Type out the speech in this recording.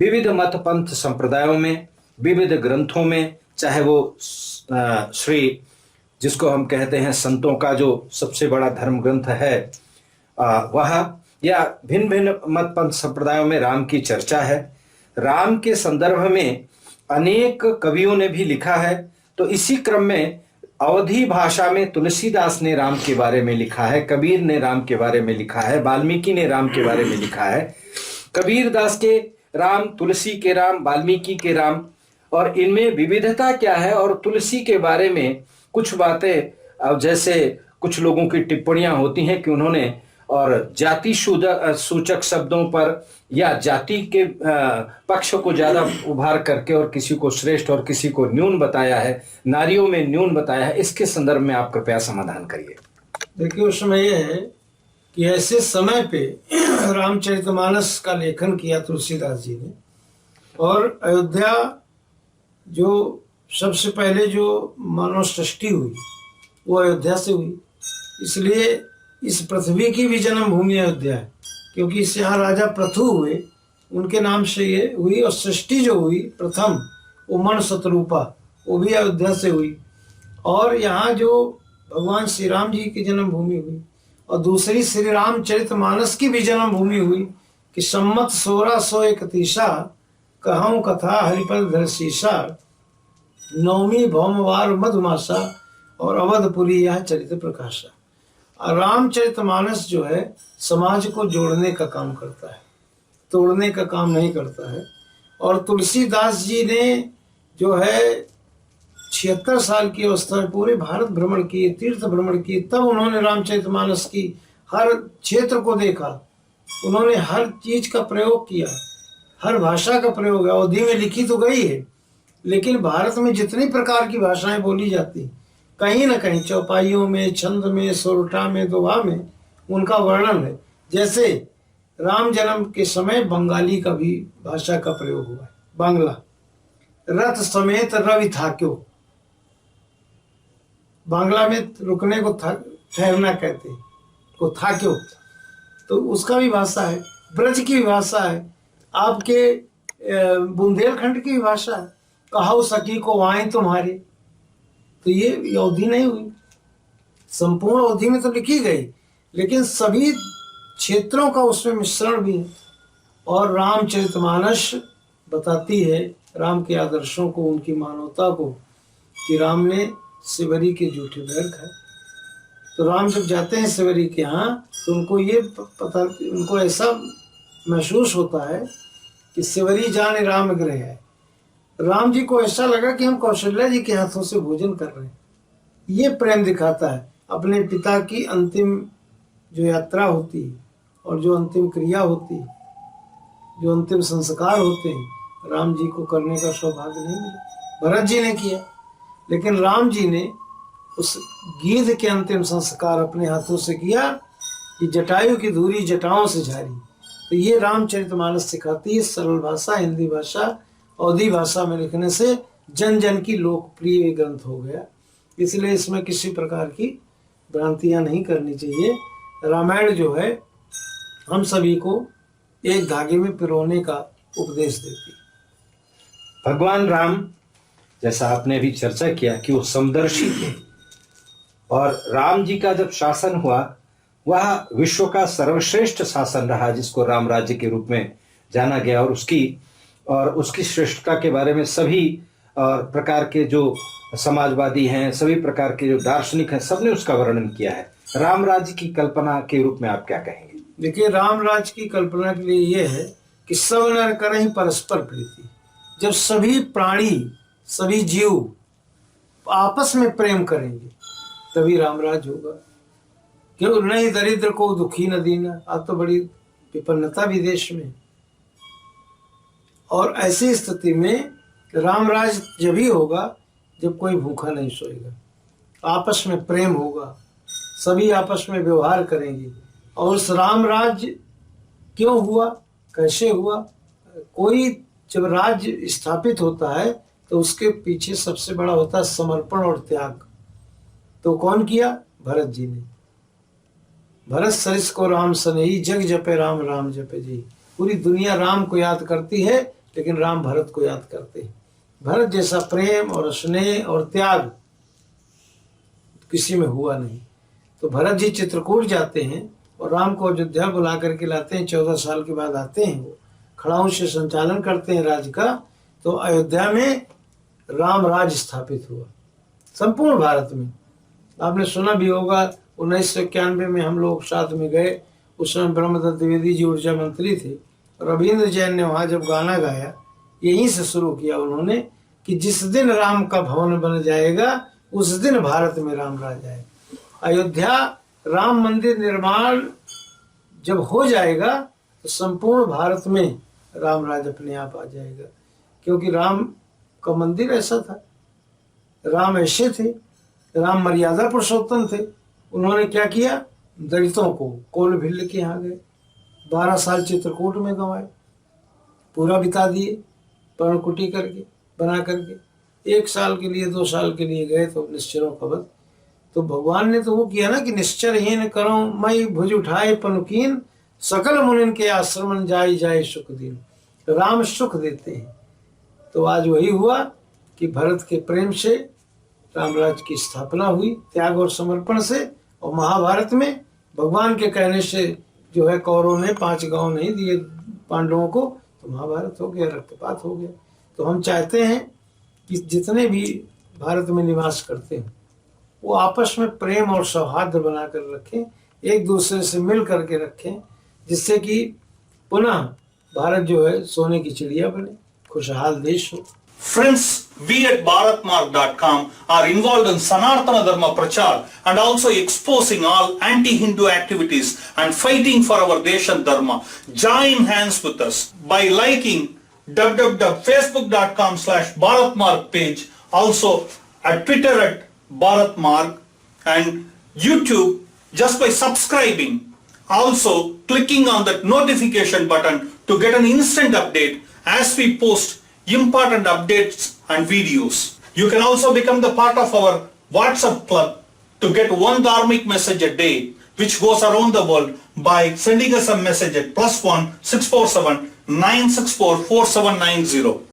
विविध मत पंथ संप्रदायों में, विविध ग्रंथों में, चाहे वो श्री जिसको हम कहते हैं संतों का जो सबसे बड़ा धर्म ग्रंथ है वह, या भिन्न भिन्न मत पंथ संप्रदायों में राम की चर्चा है। राम के संदर्भ में अनेक कवियों ने भी लिखा है। तो इसी क्रम में अवधी भाषा में तुलसीदास ने राम के बारे में लिखा है, कबीर ने राम के बारे में लिखा है, वाल्मीकि ने राम के बारे में लिखा है। कबीर दास के राम, तुलसी के राम, वाल्मीकि के राम, और इनमें विविधता क्या है। और तुलसी के बारे में कुछ बातें, अब जैसे कुछ लोगों की टिप्पणियां होती हैं कि उन्होंने और जाति सूचक शब्दों पर या जाति के पक्ष को ज्यादा उभार करके और किसी को श्रेष्ठ और किसी को न्यून बताया है, नारियों में न्यून बताया है। इसके संदर्भ में आप कृपया समाधान करिए। देखिए, उसमें यह है कि ऐसे समय पे रामचरितमानस का लेखन किया तुलसीदास जी ने, और अयोध्या जो सबसे पहले जो मानव सृष्टि हुई वो अयोध्या से हुई, इसलिए इस पृथ्वी की भी जन्मभूमि अयोध्या है, क्योंकि इस यहाँ राजा पृथु हुए, उनके नाम से ये हुई। और सृष्टि जो हुई प्रथम वो मन शतरूपा, वो भी अयोध्या से हुई। और यहाँ जो भगवान श्री राम जी की जन्मभूमि हुई, और दूसरी श्री रामचरितमानस की भी जन्मभूमि हुई कि सम्मत 1631 कहूँ कथा हरिपद धर शीशा, नवमी भौमवार मधुमासा, और अवधपुरी यह चरित प्रकाशा। रामचरितमानस जो है समाज को जोड़ने का काम करता है, तोड़ने का काम नहीं करता है। और तुलसीदास जी ने जो है 76 साल की अवस्था में पूरे भारत भ्रमण किए, तीर्थ भ्रमण किए, तब उन्होंने रामचरितमानस की हर क्षेत्र को देखा, उन्होंने हर चीज का प्रयोग किया, हर भाषा का प्रयोग है। अवधि में लिखी तो गई है, लेकिन भारत में जितनी प्रकार की भाषाएं बोली जाती, कहीं ना कहीं चौपाइयों में, छंद में, सोरठा में, दोहा में उनका वर्णन है। जैसे राम जन्म के समय बंगाली का भी भाषा का प्रयोग हुआ है, बांग्ला। रथ समेत रवि थाक्यो, बांग्ला में रुकने को ठहरना कहते हैं, को थाक्यो, तो उसका भी भाषा है। ब्रज की भी भाषा है, आपके बुंदेलखंड की भी भाषा है। कहो सखी को वाएं तुम्हारे, तो ये अवधि नहीं हुई, संपूर्ण अवधि में तो लिखी गई, लेकिन सभी क्षेत्रों का उसमें मिश्रण भी है। और रामचरितमानस बताती है राम के आदर्शों को, उनकी मानवता को, कि राम ने शिवरी के जूठे बैर खाए। तो राम जब जाते हैं शिवरी के यहाँ, तो उनको ये पता, उनको ऐसा महसूस होता है कि शिवरी जाने राम गृह है। राम जी को ऐसा लगा कि हम कौशल्या जी के हाथों से भोजन कर रहे हैं। ये प्रेम दिखाता है। अपने पिता की अंतिम जो यात्रा होती है और जो अंतिम क्रिया होती है, जो अंतिम संस्कार होते हैं, राम जी को करने का सौभाग्य नहीं मिला। भरत जी ने किया, लेकिन राम जी ने उस गीध के अंतिम संस्कार अपने हाथों से किया कि जटायु की धूरी जटाओं से झारी। तो ये रामचरितमानस सिखाती है सरल भाषा, हिंदी भाषा, अवधी भाषा में लिखने से जन जन की लोकप्रिय ग्रंथ हो गया। इसलिए इसमें किसी प्रकार की भ्रांतियां नहीं करनी चाहिए। रामायण जो है हम सभी को एक धागे में पिरोने का उपदेश देती है। भगवान राम, जैसा आपने अभी चर्चा किया कि वो समदर्शी थे, और राम जी का जब शासन हुआ वह विश्व का सर्वश्रेष्ठ शासन रहा, जिसको राम राज्य के रूप में जाना गया। और उसकी श्रेष्ठता के बारे में सभी प्रकार के जो समाजवादी हैं, सभी प्रकार के जो दार्शनिक हैं, सबने उसका वर्णन किया है। राम राज्य की कल्पना के रूप में आप क्या कहेंगे? देखिए, राम राज्य की कल्पना के लिए ये है कि सब नर करें परस्पर प्रीति। जब सभी प्राणी, सभी जीव आपस में प्रेम करेंगे तभी राम राज्य होगा। क्यों नहीं दरिद्र को दुखी न दीना, आज तो बड़ी विपन्नता भी देश में। और ऐसी स्थिति में राम राज जब ही होगा जब कोई भूखा नहीं सोएगा, आपस में प्रेम होगा, सभी आपस में व्यवहार करेंगे। और उस राम राज्य क्यों हुआ, कैसे हुआ? कोई जब राज्य स्थापित होता है तो उसके पीछे सबसे बड़ा होता है समर्पण और त्याग। तो कौन किया? भरत जी ने। भरत सरिस को राम सनेही, जग जपे राम राम जपे जी। पूरी दुनिया राम को याद करती है, लेकिन राम भरत को याद करते हैं। भरत जैसा प्रेम और स्नेह और त्याग किसी में हुआ नहीं। तो भरत जी चित्रकूट जाते हैं और राम को अयोध्या बुला करके लाते हैं। 14 साल के बाद आते हैं, वो खड़ाऊ से संचालन करते हैं राज्य का। तो अयोध्या में राम राज स्थापित हुआ संपूर्ण भारत में। आपने सुना भी होगा 1991 में हम लोग साथ में गए, उस समय ब्रह्मदत्त द्विवेदी जी ऊर्जा मंत्री थे। रविंद्र जैन ने वहाँ जब गाना गाया, यहीं से शुरू किया उन्होंने कि जिस दिन राम का भवन बन जाएगा उस दिन भारत में राम राज आएगा। अयोध्या राम मंदिर निर्माण जब हो जाएगा तो संपूर्ण भारत में राम राज अपने आप आ जाएगा, क्योंकि राम का मंदिर ऐसा था, राम ऐसे थे, राम मर्यादा पुरुषोत्तम थे। उन्होंने क्या किया, दलितों को कोल भिल्ल के यहाँ गए, 12 साल चित्रकूट में गंवाए, पूरा बिता दिए पर्णकुटी करके बना करके। 1 साल के लिए 2 साल के लिए गए तो निश्चरों खबर। तो भगवान ने तो वो किया ना कि निश्चर हीन करो मई भुज उठाए पनुकीन, सकल मुनिन के आश्रमन जाय जाय सुख दिन। राम सुख देते हैं। तो आज वही हुआ कि भरत के प्रेम से रामराज की स्थापना हुई, त्याग और समर्पण से। और महाभारत में भगवान के कहने से जो है कौरवों ने 5 गांव नहीं दिए पांडवों को, तो महाभारत हो गया, रक्तपात हो गया। तो हम चाहते हैं कि जितने भी भारत में निवास करते हैं वो आपस में प्रेम और सौहार्द बनाकर रखें, एक दूसरे से मिल करके रखें, जिससे कि पुनः भारत जो है सोने की चिड़िया बने, खुशहाल देश हो। Friends, we at bharatmarg.com are involved in Sanatana Dharma Prachar and also exposing all anti-Hindu activities and fighting for our Desha Dharma. Join hands with us by liking www.facebook.com/bharatmarg page, also at Twitter at bharatmarg, and YouTube just by subscribing. Also clicking on that notification button to get an instant update as we post important updates and videos. You can also become the part of our WhatsApp club to get one dharmic message a day which goes around the world by sending us a message at +1 647 964 4790.